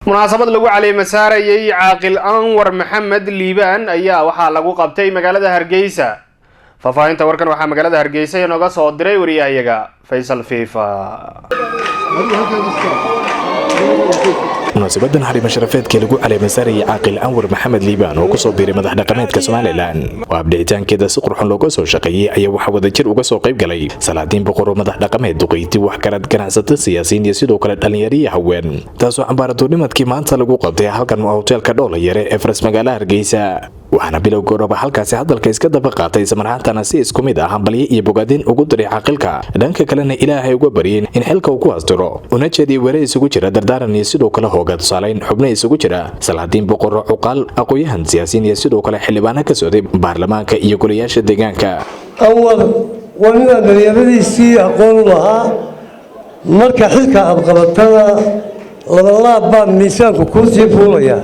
munaasabad lagu caleemasaarayay caaqil Anwar Maxamed Liibaan ayaa waxaa lagu qabtay magaalada Hargeysa. Faafahinta warkan waxaa magaalada Hargeysa inooga soo diray wariyahayaga Faisal Fifa. munaasabadan xariima sharafeedka lagu caleemasaarayay caaqil Anwar Maxamed Liibaan oo ku soo biiray madax dhaqameedka Soomaaliland waa abdeetaankeeda si qurxoon looga soo shaqeeyay ayaa waxa wadajir uga soo qayb galay salaadiin boqor madax dhaqameed duqeyti wax garad ganacsato siyaasiyiin iyo sidoo kale dhalinyaro haween taasoo cambaaratoonimadkii maanta lagu qabtay halkan hotelka Dhoolayare ee Faras magaalada Hargeysa waxaana bilowga hore halkaasi hadalka iska daba qaatay samarhaantana si isku mid ah hambalyo iyo bogaadin ugu diray caaqilka dhanka kalena Ilaahay uga bariyeen in xilka uu ku asturo una jeediyay weerar isugu jira dardaaran iyo sidoo kale hooga tusaaleyn xubno isugu jira salaadiin boqor cuqaal aqooyahan siyaasiyiin iyo sidoo kale xildhibaano ka socday baarlamaanka iyo golayaasha deegaanka awal wanida dhalinyaradiisii aqoon lahaa marka xilka abqabatada labaad baan miisaanku kursi fuulaya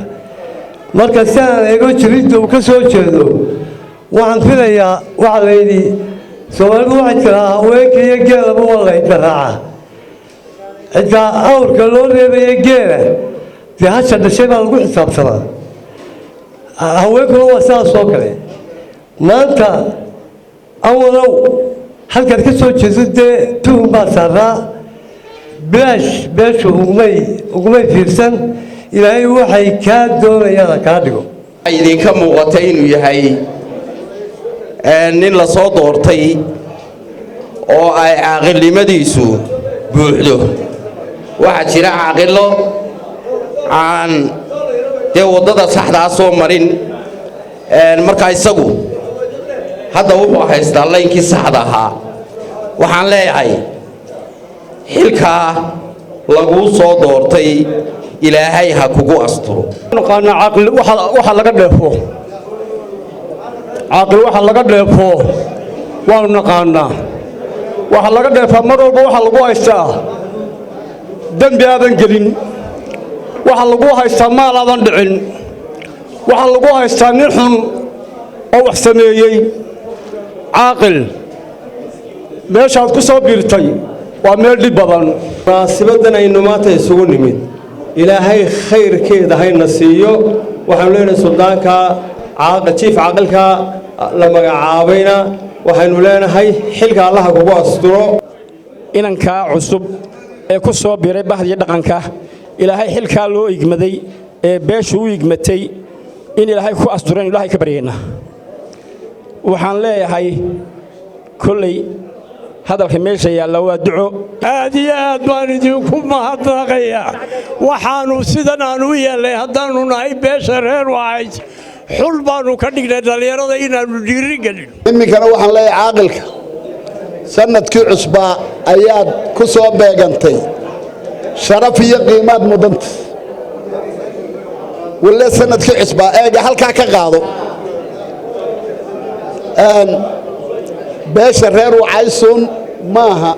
marka saan eego jirinta uu ka soo jeedo waxaan filayaa waxa la yidhi Soomaalidu waxay tiraa haweenka iyo geelaba waa la idraaca xitaa awrka loo reebay geela dee hasha dhashay baa lagu xisaabtamaa haweenkuna waa sidaas oo kale maanta awalow halkaad ka soo jeedo dee tuhun baa saaraa bilaash beeshu ugumay fiirsan ilaahay waxay kaa doonayaan kaa dhigo idinka muuqata inuu yahay nin la soo doortay oo ay caaqilnimadiisu buuxdo waxa jira caaqilo aan dee wadada saxda ah soo marin marka isagu hadda wuxuu haystaa laynkii saxda ahaa waxaan leeyahay xilka lagu soo doortay Ilaahay ha kugu asturo naqaana caaqil waxa laga dheefo caaqil waxa laga dheefo waan naqaana waxa laga dheefaa mar walba waxa lagu haystaa dambi aadan gelin waxa lagu haystaa maal aadan dhicin waxa lagu haystaa nin xun oo wax sameeyay caaqil meeshaad ku soo biirtay waa meel dhib badan munaasibadan aynu maanta isugu nimid ilaahay khayrkeeda hayna siiyo waxaan leenahay suldaanka jiif caaqilka la magacaabayna waxaynu leenahay xilka Allah kugu asturo inanka cusub ee ku soo biiray bahdiya dhaqanka ilaahay xilka loo igmaday ee beeshu u igmatay in ilaahay ku astureen ilaahay ka baryeena waxaan leeyahay kulay hadalka meesha yaalla waa duco aad iyo aad baan idinku mahadnaqayaa waxaanu sidan aan u yeelay haddaanu nahay beesha reer wacays xul baanu ka dhignay dhalinyarada inaanu dhiiri gelin iminkana waxaan leeyahay caaqilka sanadkii cusbaa ayaad ku soo beegantay sharaf iyo qiimaad mudanta walla sanadkii cusbaa eega halkaa ka qaado beesha reer wacaysuun maaha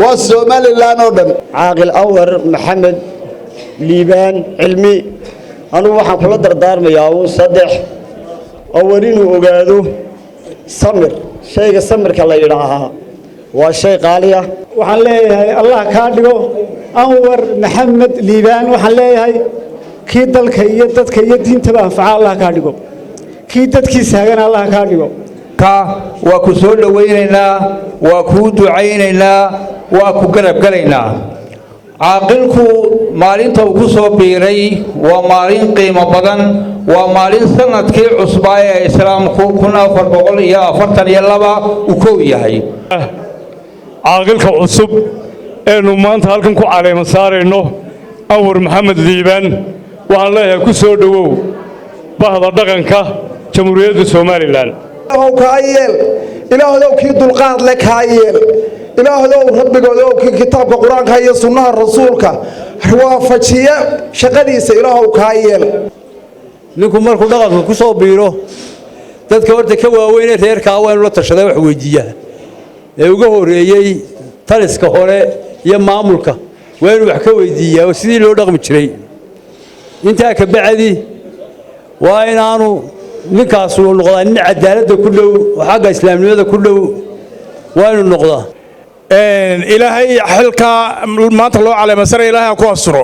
waa Soomaaliland oo dhan caaqil Anwar Maxamed Liibaan cilmi anu waxaan kula dardaarmayaa uu saddex oo inuu ogaado samir shayga samirka la yiraahdo waa shay qaali ah waxaan leeyahay Allah ka dhigo Anwar Maxamed Liibaan waxaan leeyahay kii dalka iyo dadka iyo diintaba anfaca Allah ka dhigo kii dadkiisa hagan Allah ka dhigo waa ku soo dhaweynaynaa waa ku ducaynaynaa waa ku garab galaynaa caaqilku maalinta uu ku soo biiray waa maalin qiimo badan waa maalin sanadkii cusbaa ee islaamku 1442 uu koob yahay caaqilka cusub ee nu maanta halkan ku caleema saarayno Anwar Maxamed Liibaan waxaan leeyahay ku soo dhawow bahda dhaqanka jamhuuriyadda Soomaaliland oo kaayel ilaahow kii dulqaad leh kaayel ilaahow rabbigood kii kitaabka quraanka iyo sunnaha rasuulka waafajiya shaqadiisa ilaahow kaayel ninku markuu dhaqanka ku soo biiro dadka horta ka waaweyn reerka waan la tashaday wax weydiiyaa ee ugu horeeyay taliska hore iyo maamulka waan wax ka weydiiyaa sidii loo dhaqmi jiray inta ka bacdi waa inaanu ninkaas uu noqdaa nin cadaaladda ku dhow xagga islaamnimada ku dhow waa inuu noqdaa ilaahay xilka maanta loo caleemasaray ilaahay ku asuro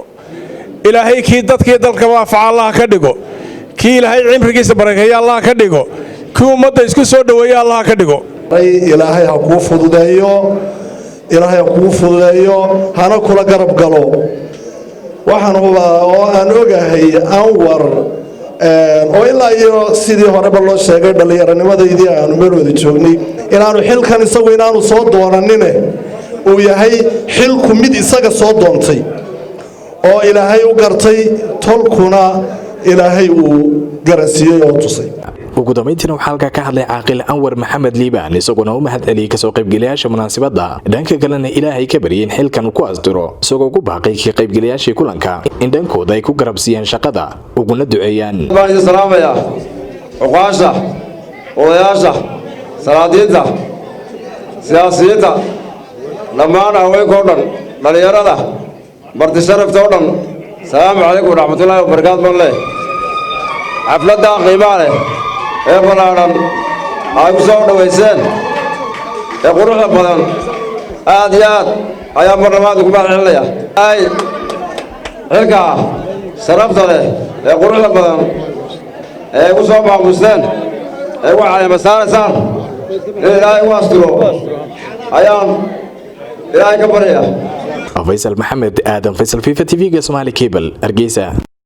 ilaahay kii dadkii dalka waafaca allah ka dhigo kii ilaahay cimrigiisa barakeeya allah ka dhigo kii ummadda isku soo dhoweeya allah ka dhigo ilaahay ha kuu fududeeyo hana kula garab galo waxaan hubaa oo aan ogahay Anwar oo ilaa iyo sidii horeba loo sheegay dhallinyaranimadeedii aanu meel wada joognay inaanu xilkan isagu inaanu soo doonanine uu yahay xilku mid isaga soo doontay oo ilaahay u gartay tolkuna ilaahay uu garansiiyey oo tusay ugu dambeyntiina waxaa halkaa ka hadlay caaqil Anwar Maxamed Liibaan isaguna u mahadceliyay kasoo qaybgalayaasha munaasabadda dhanka kalena ilaahay ka baryay in xilkan ku asdiro isagoo ku baaqay ka qaybgalayaashii kulanka in dhankooda ay ku garabsiiyaan shaqada uguna duceeyaan salaamaya uqaasha odayaasha salaadiinta siyaasiyiinta dhammaan haweenkoo dhan dhalinyarada marti sharafta oo dhan salaamu calaykum waraxmatullaahi wabarakaatu baan leh xafladda qiimaha leh ee ballaaran ay ku soo dhawayseen ee quruxda badan aad iyo aad ayaa marnamaada ku mahadcelinaya xilka sharafta leh ee quruxda badan ee ku soo maamusteen ee ku caleema saaraysaan in ilaahay u asturo ayaan ilaahay ka baryaya Faisal Maxamed Aadan Faisal FIFA TV Somali Cable Hargeysa